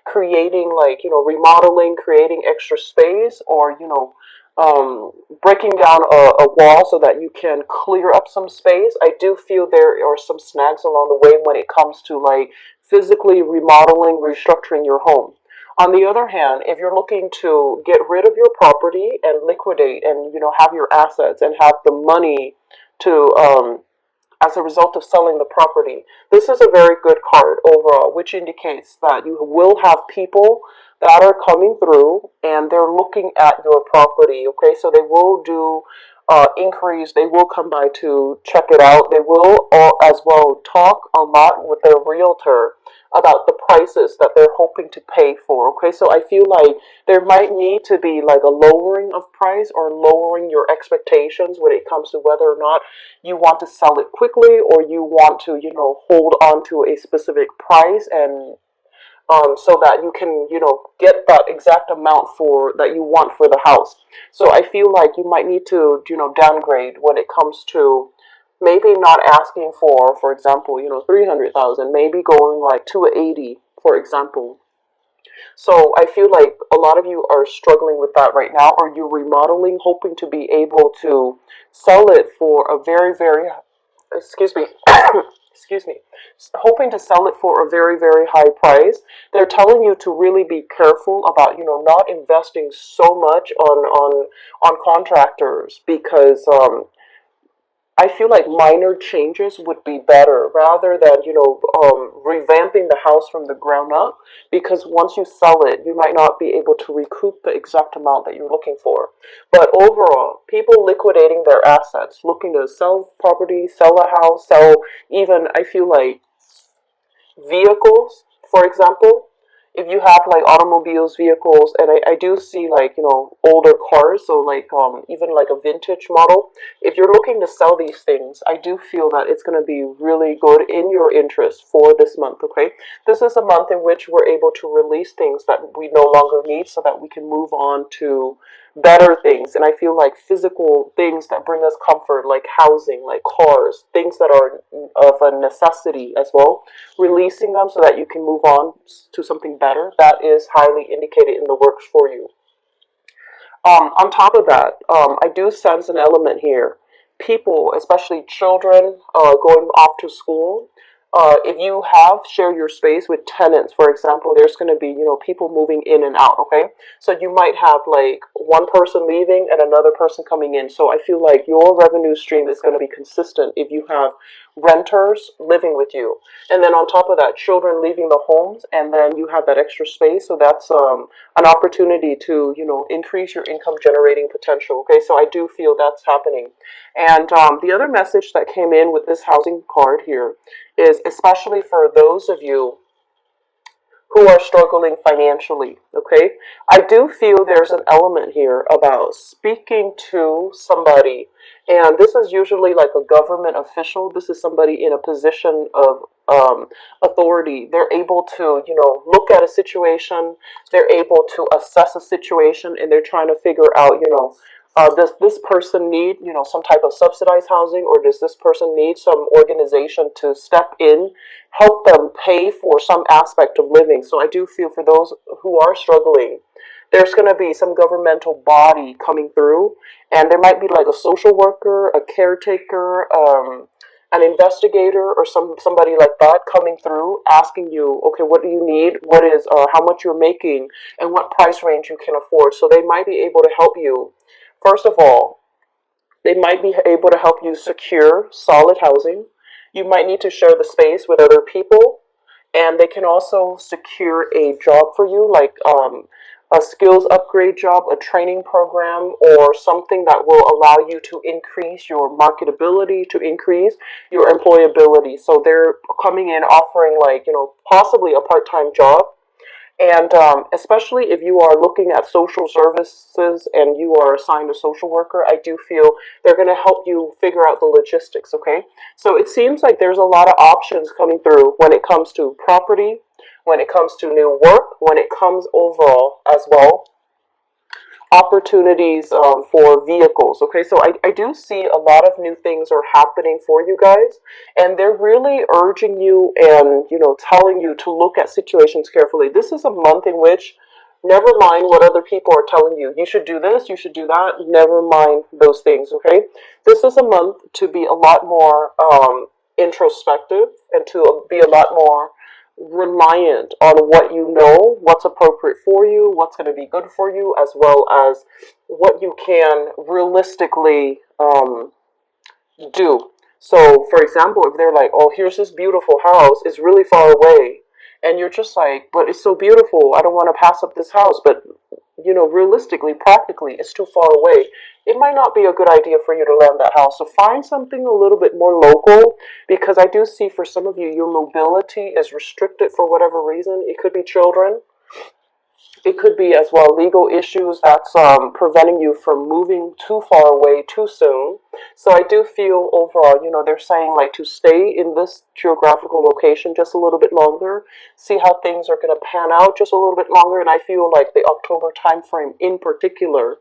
creating like, remodeling, creating extra space, or, breaking down a wall so that you can clear up some space. I do feel there are some snags along the way when it comes to like physically remodeling, restructuring your home. On the other hand, if you're looking to get rid of your property and liquidate and, have your assets and have the money to, as a result of selling the property, this is a very good card overall, which indicates that you will have people that are coming through and they're looking at your property. Okay, so they will do inquiries, they will come by to check it out, they will as well talk a lot with their realtor about the prices that they're hoping to pay for. Okay, so I feel like there might need to be like a lowering of price or lowering your expectations when it comes to whether or not you want to sell it quickly or you want to, hold on to a specific price, and so that you can, get that exact amount for that you want for the house. So I feel like you might need to, downgrade when it comes to maybe not asking for example, 300,000, maybe going like 280, for example. So I feel like a lot of you are struggling with that right now, or you're remodeling, hoping to be able to sell it for a very, very, excuse me, excuse me, hoping to sell it for a very, very high price. They're telling you to really be careful about, not investing so much on contractors, because I feel like minor changes would be better rather than, revamping the house from the ground up, because once you sell it, you might not be able to recoup the exact amount that you're looking for. But overall, people liquidating their assets, looking to sell property, sell a house, sell even, I feel like, vehicles, for example. If you have like automobiles, vehicles, and I do see like, older cars, so like even like a vintage model. If you're looking to sell these things, I do feel that it's going to be really good in your interest for this month. Okay, this is a month in which we're able to release things that we no longer need, so that we can move on to better things. And I feel like physical things that bring us comfort, like housing, like cars, things that are of a necessity as well, releasing them so that you can move on to something better, that is highly indicated in the works for you. On top of that, I do sense an element here. People, especially children, going off to school. If you have share your space with tenants, for example, there's going to be, people moving in and out. Okay, so you might have like one person leaving and another person coming in. So I feel like your revenue stream is going to be consistent if you have renters living with you, and then on top of that, children leaving the homes, and then you have that extra space. So that's an opportunity to, increase your income generating potential. Okay, so I do feel that's happening. And the other message that came in with this housing card here is especially for those of you who are struggling financially. Okay, I do feel there's an element here about speaking to somebody, and this is usually like a government official. This is somebody in a position of authority. They're able to, look at a situation, they're able to assess a situation, and they're trying to figure out, does this person need, some type of subsidized housing, or does this person need some organization to step in, help them pay for some aspect of living? So I do feel for those who are struggling, there's going to be some governmental body coming through, and there might be like a social worker, a caretaker, an investigator, or somebody like that coming through, asking you, okay, what do you need? What is how much you're making, and what price range you can afford? So they might be able to help you. First of all, they might be able to help you secure solid housing. You might need to share the space with other people, and they can also secure a job for you, like a skills upgrade job, a training program, or something that will allow you to increase your marketability, to increase your employability. So they're coming in offering like, possibly a part-time job, and especially if you are looking at social services and you are assigned a social worker, I do feel they're going to help you figure out the logistics, okay? So it seems like there's a lot of options coming through when it comes to property, when it comes to new work, when it comes overall as well. opportunities for vehicles. Okay, so I do see a lot of new things are happening for you guys, and they're really urging you and telling you to look at situations carefully. This is a month in which, never mind what other people are telling you. You should do this, you should do that. Never mind those things. Okay, this is a month to be a lot more introspective and to be a lot more reliant on what you know, what's appropriate for you, what's going to be good for you, as well as what you can realistically do. So, for example, if they're like, "Oh, here's this beautiful house, it's really far away," and you're just like, "But it's so beautiful, I don't want to pass up this house," but realistically, practically, it's too far away. It might not be a good idea for you to land that house. So find something a little bit more local, because I do see for some of you, your mobility is restricted for whatever reason. It could be children, it could be as well legal issues that's preventing you from moving too far away too soon. So I do feel overall, they're saying like to stay in this geographical location just a little bit longer, see how things are going to pan out just a little bit longer. And I feel like the October time frame in particular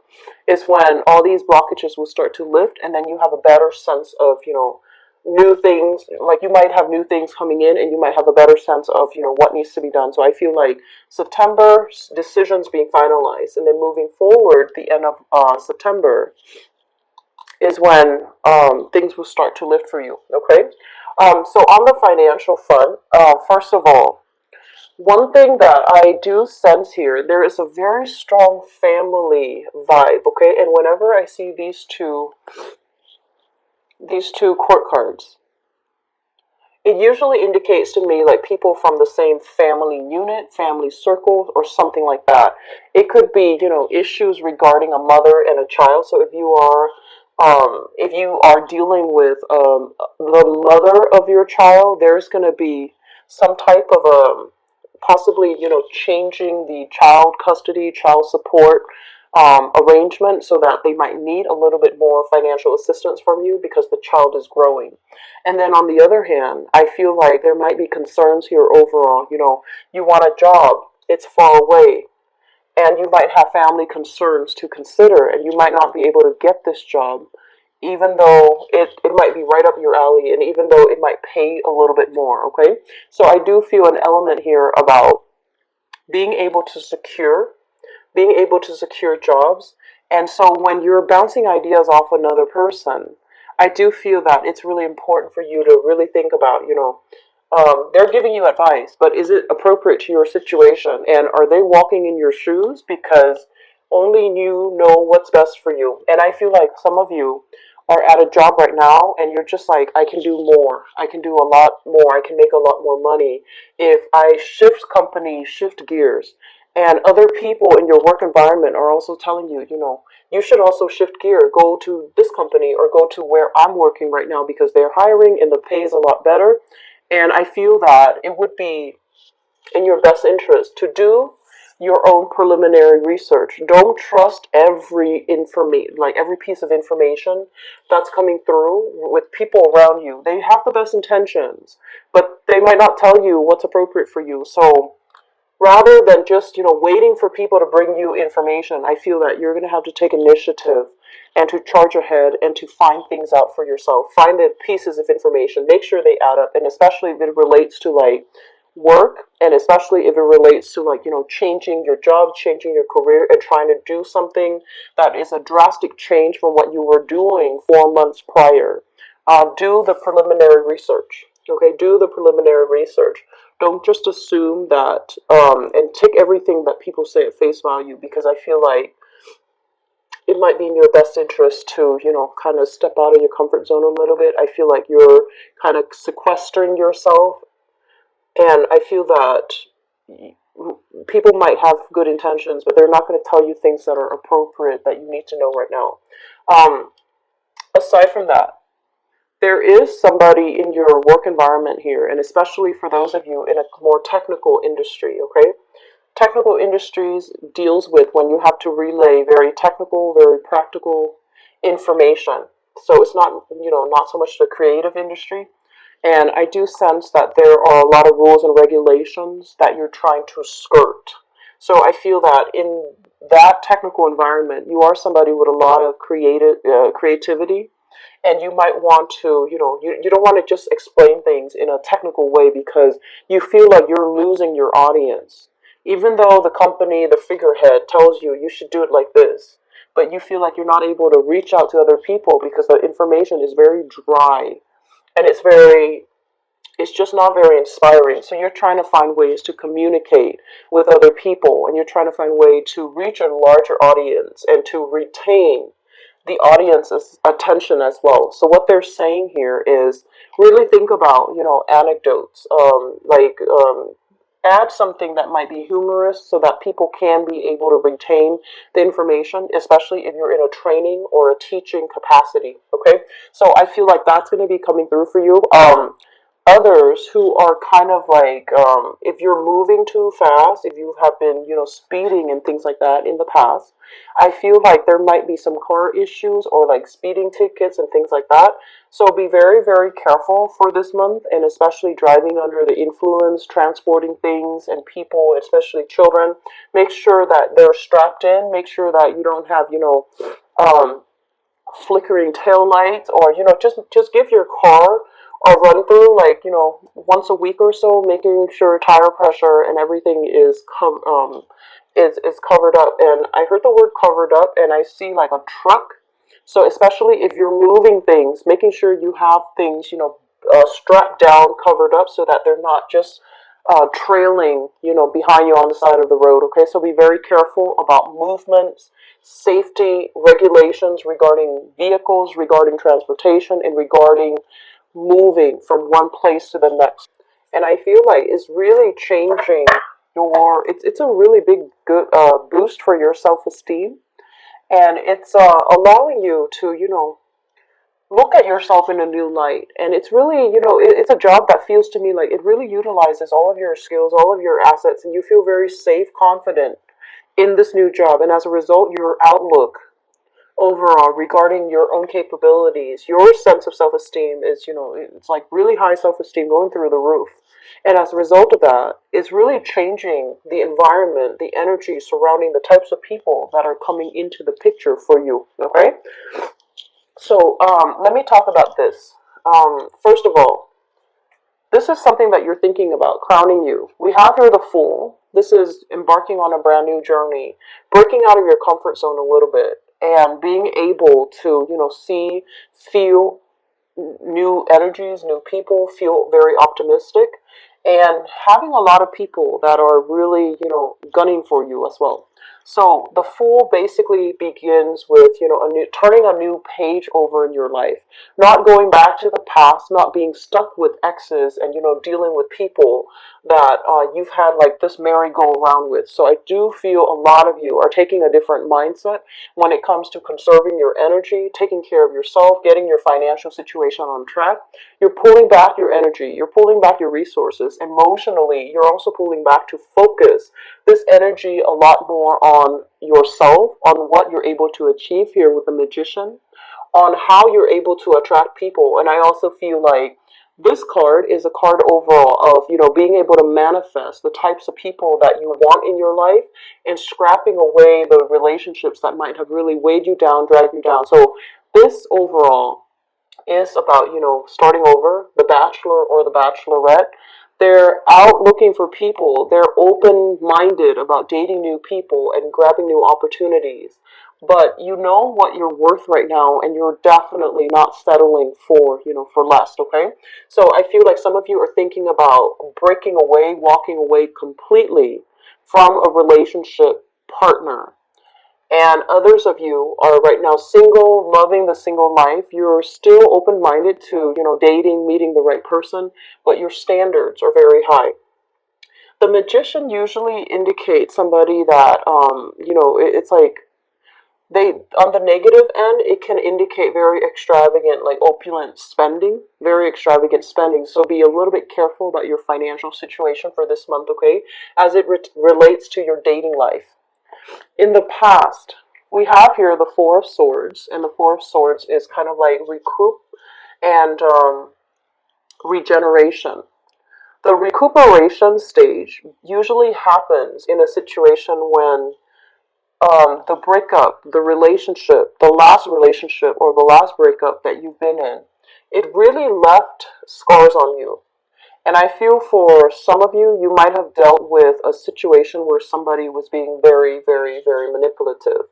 is when all these blockages will start to lift, and then you have a better sense of, new things. Like you might have new things coming in, and you might have a better sense of, what needs to be done. So I feel like September decisions being finalized, and then moving forward, the end of September is when things will start to lift for you. Okay, so on the financial front, first of all, one thing that I do sense here, there is a very strong family vibe. Okay, and whenever I see these two court cards, it usually indicates to me like people from the same family unit, family circle, or something like that. It could be, issues regarding a mother and a child. So if you are dealing with the mother of your child, there's going to be some type of possibly, changing the child custody, child support arrangement, so that they might need a little bit more financial assistance from you because the child is growing. And then on the other hand, I feel like there might be concerns here overall. You want a job, it's far away, and you might have family concerns to consider, and you might not be able to get this job, even though it might be right up your alley, and even though it might pay a little bit more, okay? So I do feel an element here about being able to secure jobs. And so when you're bouncing ideas off another person, I do feel that it's really important for you to really think about, they're giving you advice, but is it appropriate to your situation? And are they walking in your shoes? Because only you know what's best for you. And I feel like some of you are at a job right now, and you're just like, I can do more. I can do a lot more. I can make a lot more money if I shift companies, shift gears. And other people in your work environment are also telling you, you should also shift gear, go to this company or go to where I'm working right now because they're hiring and the pay is a lot better. And I feel that it would be in your best interest to do your own preliminary research. Don't trust every information, like every piece of information that's coming through with people around you. They have the best intentions, but they might not tell you what's appropriate for you. So rather than just waiting for people to bring you information, I feel that you're going to have to take initiative and to charge ahead and to find things out for yourself. Find the pieces of information, make sure they add up, and especially if it relates to like work, and especially if it relates to like changing your job, changing your career, and trying to do something that is a drastic change from what you were doing 4 months prior. Do the preliminary research. Okay, do the preliminary research. Don't just assume that and take everything that people say at face value, because I feel like it might be in your best interest to, kind of step out of your comfort zone a little bit. I feel like you're kind of sequestering yourself, and I feel that people might have good intentions, but they're not going to tell you things that are appropriate that you need to know right now. Aside from that, there is somebody in your work environment here, and especially for those of you in a more technical industry, okay? Technical industries deals with when you have to relay very technical, very practical information. So it's not so much the creative industry. And I do sense that there are a lot of rules and regulations that you're trying to skirt. So I feel that in that technical environment, you are somebody with a lot of creativity, and you might want to, you don't want to just explain things in a technical way because you feel like you're losing your audience. Even though the company, the figurehead tells you should do it like this, but you feel like you're not able to reach out to other people because the information is very dry, and it's just not very inspiring. So you're trying to find ways to communicate with other people, and you're trying to find a way to reach a larger audience and to retain the audience's attention as well. So what they're saying here is really think about, anecdotes, add something that might be humorous so that people can be able to retain the information, especially if you're in a training or a teaching capacity. Okay, so I feel like that's going to be coming through for you. Others who are kind of like, if you're moving too fast, if you have been, speeding and things like that in the past, I feel like there might be some car issues or like speeding tickets and things like that. So be very, very careful for this month, and especially driving under the influence, transporting things and people, especially children. Make sure that they're strapped in. Make sure that you don't have, um, flickering tail lights, or just give your car a run through, like, once a week or so, making sure tire pressure and everything is covered up. And I heard the word covered up, and I see like a truck. So especially if you're moving things, making sure you have things, strapped down, covered up, so that they're not just trailing, behind you on the side of the road. Okay, so be very careful about movements, safety regulations regarding vehicles, regarding transportation, and regarding moving from one place to the next. And I feel like it's really changing it's a really big good boost for your self-esteem, and it's allowing you to, look at yourself in a new light. And it's really, it's a job that feels to me like it really utilizes all of your skills, all of your assets, and you feel very safe, confident in this new job. And as a result, your outlook overall regarding your own capabilities, your sense of self-esteem is, it's like really high self-esteem going through the roof. And as a result of that, it's really changing the environment, the energy surrounding the types of people that are coming into the picture for you. Okay, so let me talk about this. First of all, this is something that you're thinking about, crowning you. We have here the Fool. This is embarking on a brand new journey, breaking out of your comfort zone a little bit, and being able to, see, feel new energies, new people, feel very optimistic, and having a lot of people that are really, gunning for you as well. So the Fool basically begins with, turning a new page over in your life, not going back to the past, not being stuck with exes, and, dealing with people that you've had like this merry-go-round with. So I do feel a lot of you are taking a different mindset when it comes to conserving your energy, taking care of yourself, getting your financial situation on track. You're pulling back your energy, you're pulling back your resources. Emotionally, you're also pulling back to focus this energy a lot more on yourself, on what you're able to achieve here with the Magician, on how you're able to attract people. And I also feel like this card is a card overall of, being able to manifest the types of people that you want in your life, and scrapping away the relationships that might have really weighed you down, dragged you down. So this overall is about, starting over, the bachelor or the bachelorette. They're out looking for people. They're open-minded about dating new people and grabbing new opportunities. But you know what you're worth right now, and you're definitely not settling for, for less, okay? So I feel like some of you are thinking about breaking away, walking away completely from a relationship partner. And others of you are right now single, loving the single life. You're still open-minded to, dating, meeting the right person, but your standards are very high. The Magician usually indicates somebody that, it's like they, on the negative end, it can indicate very extravagant, like opulent spending, very extravagant spending. So be a little bit careful about your financial situation for this month, okay, as it relates to your dating life. In the past, we have here the Four of Swords, and the Four of Swords is kind of like recoup and regeneration. The recuperation stage usually happens in a situation when the breakup, the relationship, the last relationship or the last breakup that you've been in, it really left scars on you. And I feel for some of you, you might have dealt with a situation where somebody was being very, very, very manipulative.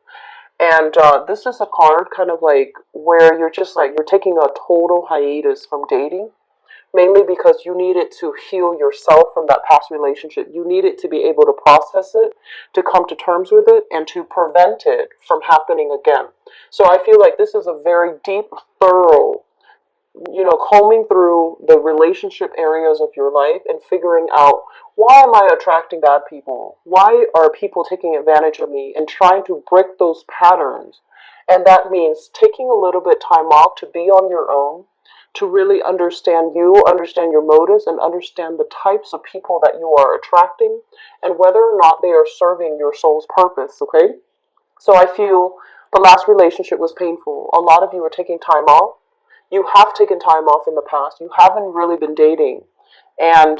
And this is a card kind of like where you're just like, you're taking a total hiatus from dating, mainly because you needed to heal yourself from that past relationship. You needed to be able to process it, to come to terms with it, and to prevent it from happening again. So I feel like this is a very deep, thorough, combing through the relationship areas of your life and figuring out, why am I attracting bad people? Why are people taking advantage of me? And trying to break those patterns. And that means taking a little bit time off to be on your own, to really understand you, understand your motives, and understand the types of people that you are attracting and whether or not they are serving your soul's purpose, okay? So I feel the last relationship was painful. A lot of you are taking time off. You have taken time off in the past. You haven't really been dating. And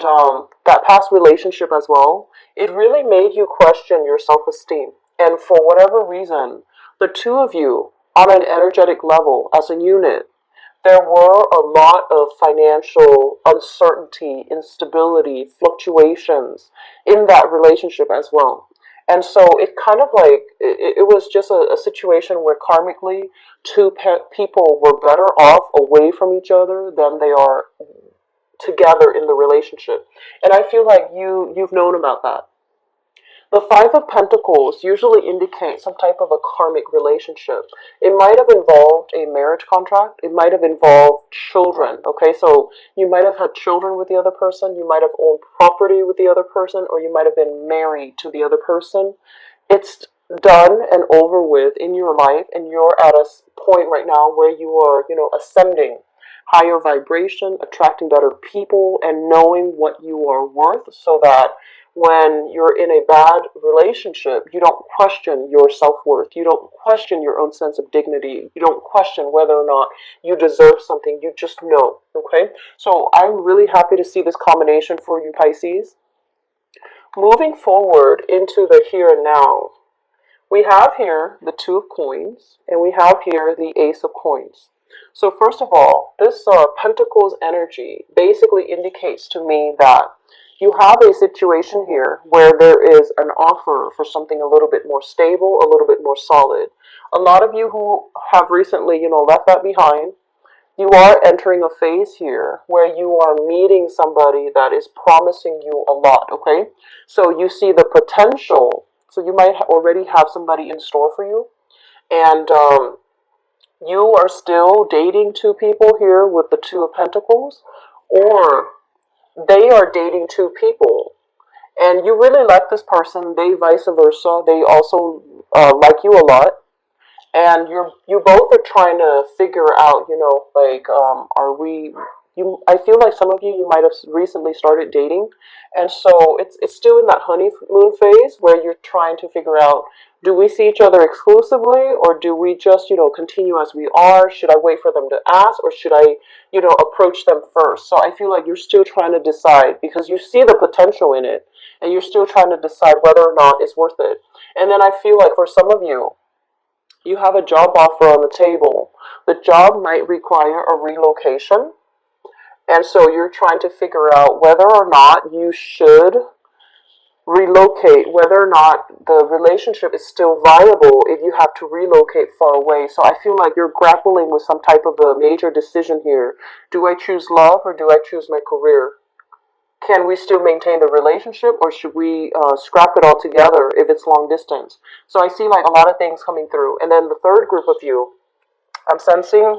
that past relationship as well, it really made you question your self esteem. And for whatever reason, the two of you, on an energetic level, as a unit, there were a lot of financial uncertainty, instability, fluctuations in that relationship as well. And so it kind of like, it was just a situation where karmically people were better off away from each other than they are together in the relationship. And I feel like you've known about that. The Five of Pentacles usually indicates some type of a karmic relationship. It might have involved a marriage contract. It might have involved children. Okay, so you might have had children with the other person. You might have owned property with the other person, or you might have been married to the other person. It's done and over with in your life, and you're at a point right now where you are, ascending higher vibration, attracting better people, and knowing what you are worth, so that when you're in a bad relationship, you don't question your self-worth. You don't question your own sense of dignity. You don't question whether or not you deserve something. You just know, okay? So I'm really happy to see this combination for you, Pisces. Moving forward into the here and now, we have here the Two of Coins, and we have here the Ace of Coins. So first of all, this Pentacles energy basically indicates to me that you have a situation here where there is an offer for something a little bit more stable, a little bit more solid. A lot of you who have recently, left that behind, you are entering a phase here where you are meeting somebody that is promising you a lot, okay? So you see the potential. So you might already have somebody in store for you. And you are still dating two people here with the Two of Pentacles, or they are dating two people. And you really like this person, they vice versa. They also like you a lot, and you both are trying to figure out, like, are we? You, I feel like some of you might have recently started dating, and so it's still in that honeymoon phase where you're trying to figure out, do we see each other exclusively, or do we just continue as we are? Should I wait for them to ask, or should I approach them first? So I feel like you're still trying to decide because you see the potential in it, and you're still trying to decide whether or not it's worth it. And then I feel like for some of you, you have a job offer on the table. The job might require a relocation, and so you're trying to figure out whether or not you should relocate, whether or not the relationship is still viable if you have to relocate far away. So I feel like you're grappling with some type of a major decision here. Do I choose love or do I choose my career? Can we still maintain the relationship, or should we scrap it all together if it's long distance? So I see like a lot of things coming through. And then the third group of you, I'm sensing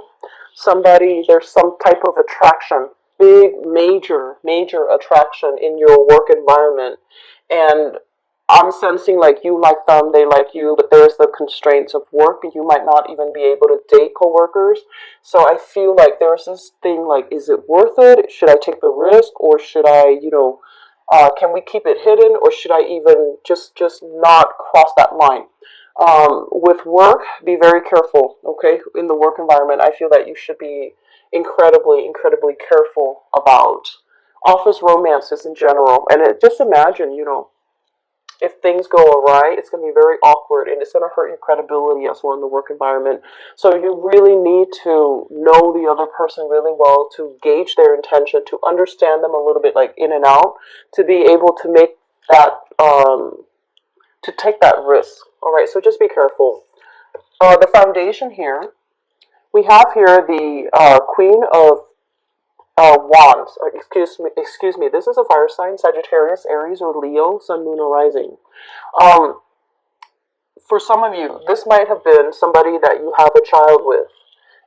somebody, there's some type of attraction, big, major attraction in your work environment. And I'm sensing like you like them, they like you, but there's the constraints of work. You might not even be able to date coworkers. So I feel like there's this thing like, is it worth it? Should I take the risk, or should I, can we keep it hidden, or should I even just not cross that line? With work, be very careful, okay? In the work environment, I feel that you should be incredibly careful about office romances in general. And just imagine, if things go awry, it's going to be very awkward and it's going to hurt your credibility as well in the work environment. So you really need to know the other person really well, to gauge their intention, to understand them a little bit like in and out, to be able to make that, to take that risk. All right, so just be careful. The foundation here, we have here the Queen of Wands. Excuse me. This is a fire sign: Sagittarius, Aries, or Leo, Sun, Moon, or Rising. Um, for some of you, this might have been somebody that you have a child with,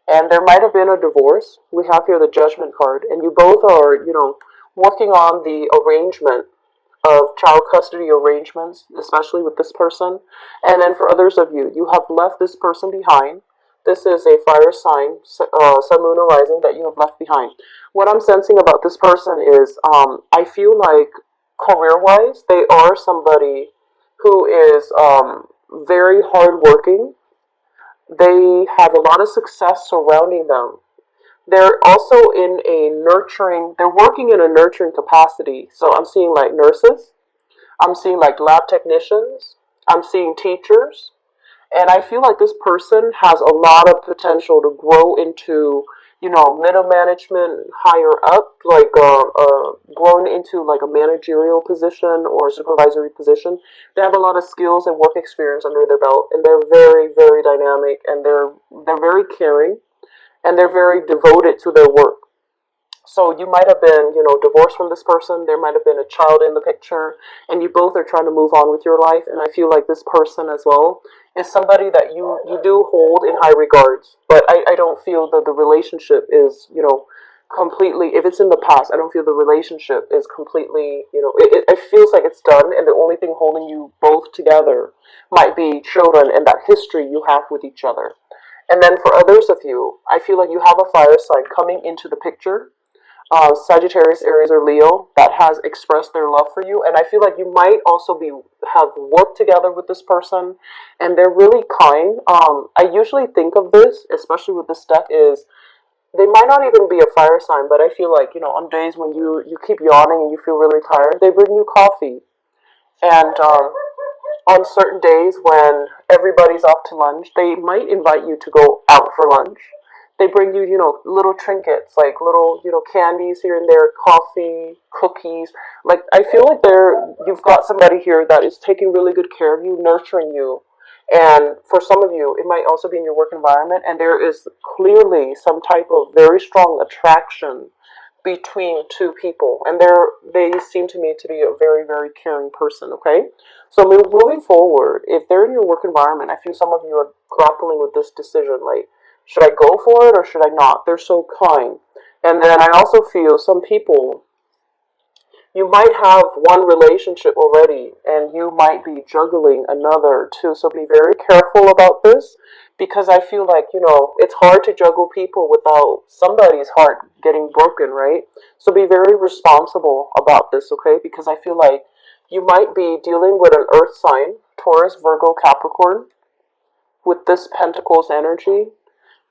and there might have been a divorce. We have here the Judgment card, and you both are, working on the arrangement of child custody arrangements, especially with this person. And then for others of you, you have left this person behind. This is a fire sign, sun, moon, or rising, that you have left behind. What I'm sensing about this person is, I feel like career-wise, they are somebody who is very hardworking. They have a lot of success surrounding them. They're also in a nurturing, they're working in a nurturing capacity. So I'm seeing like nurses, I'm seeing like lab technicians, I'm seeing teachers, and I feel like this person has a lot of potential to grow into, middle management, higher up, like growing into like a managerial position or supervisory position. They have a lot of skills and work experience under their belt, and they're very, very dynamic, and they're very caring, and they're very devoted to their work. So you might have been, divorced from this person. There might have been a child in the picture, and you both are trying to move on with your life. And I feel like this person as well is somebody that you do hold in high regards. But I don't feel that the relationship is, completely, if it's in the past, I don't feel the relationship is completely, it feels like it's done, and the only thing holding you both together might be children and that history you have with each other. And then for others of you, I feel like you have a fire sign coming into the picture, Sagittarius, Aries, or Leo, that has expressed their love for you. And I feel like you might also have worked together with this person, and they're really kind. I usually think of this, especially with this deck, is they might not even be a fire sign, but I feel like, on days when you keep yawning and you feel really tired, they bring you coffee. And on certain days when everybody's off to lunch, they might invite you to go out for lunch. They bring you, little trinkets, like little, candies here and there, coffee, cookies. Like, I feel like you've got somebody here that is taking really good care of you, nurturing you. And for some of you, it might also be in your work environment, and there is clearly some type of very strong attraction between two people, and they seem to me to be a very, very caring person. Okay, so moving forward, if they're in your work environment, I feel some of you are grappling with this decision, like, should I go for it or should I not? They're so kind. And then I also feel some people, you might have one relationship already and you might be juggling another too. So be very careful about this, because I feel like, it's hard to juggle people without somebody's heart getting broken, right? So be very responsible about this, okay? Because I feel like you might be dealing with an earth sign, Taurus, Virgo, Capricorn, with this Pentacles energy,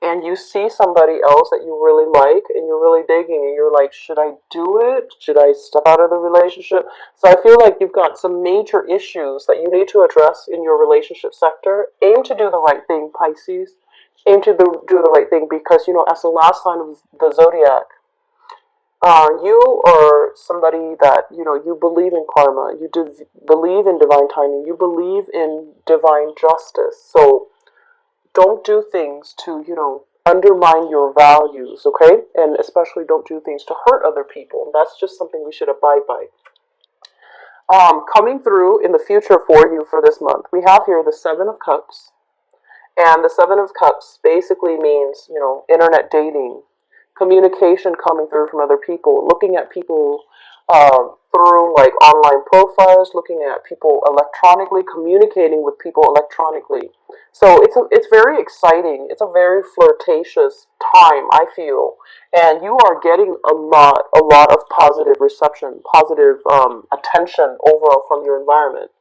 and you see somebody else that you really like and you're really digging, and you're like, should I do it? Should I step out of the relationship? So I feel like you've got some major issues that you need to address in your relationship sector. Aim to do the right thing, Pisces. Aim to do the right thing, because, as the last sign of the zodiac, you are somebody that, you believe in karma, you believe in divine timing, you believe in divine justice. So don't do things to, undermine your values, okay? And especially don't do things to hurt other people. That's just something we should abide by. Coming through in the future for you for this month, we have here the Seven of Cups. And the Seven of Cups basically means, internet dating, communication coming through from other people, looking at people through like online profiles, looking at people electronically, communicating with people electronically. So it's very exciting. It's a very flirtatious time, I feel, and you are getting a lot of positive reception, positive attention overall from your environment.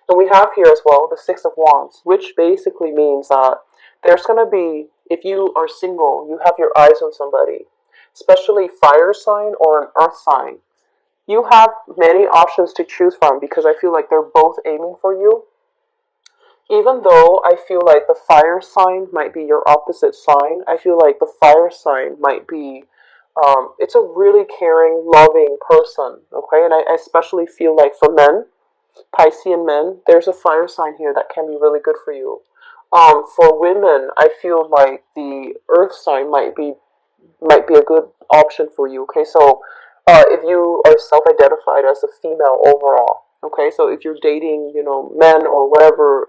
And we have here as well the Six of Wands, which basically means that there's going to be, if you are single, you have your eyes on somebody, especially fire sign or an earth sign. You have many options to choose from because I feel like they're both aiming for you. Even though I feel like the fire sign might be your opposite sign, I feel like the fire sign might be, it's a really caring, loving person, okay? And I especially feel like for men, Piscean men, there's a fire sign here that can be really good for you. For women, I feel like the earth sign might be a good option for you. Okay, so if you are self-identified as a female overall, okay, so if you're dating, men or whatever,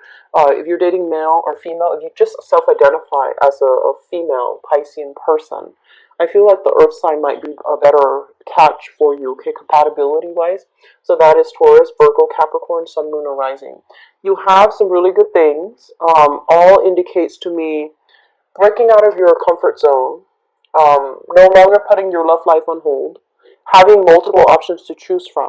if you're dating male or female, if you just self-identify as a female Piscean person, I feel like the Earth sign might be a better catch for you. Okay, compatibility-wise. So that is Taurus, Virgo, Capricorn, Sun, Moon, or Rising. You have some really good things. All indicates to me breaking out of your comfort zone, no longer putting your love life on hold, having multiple options to choose from.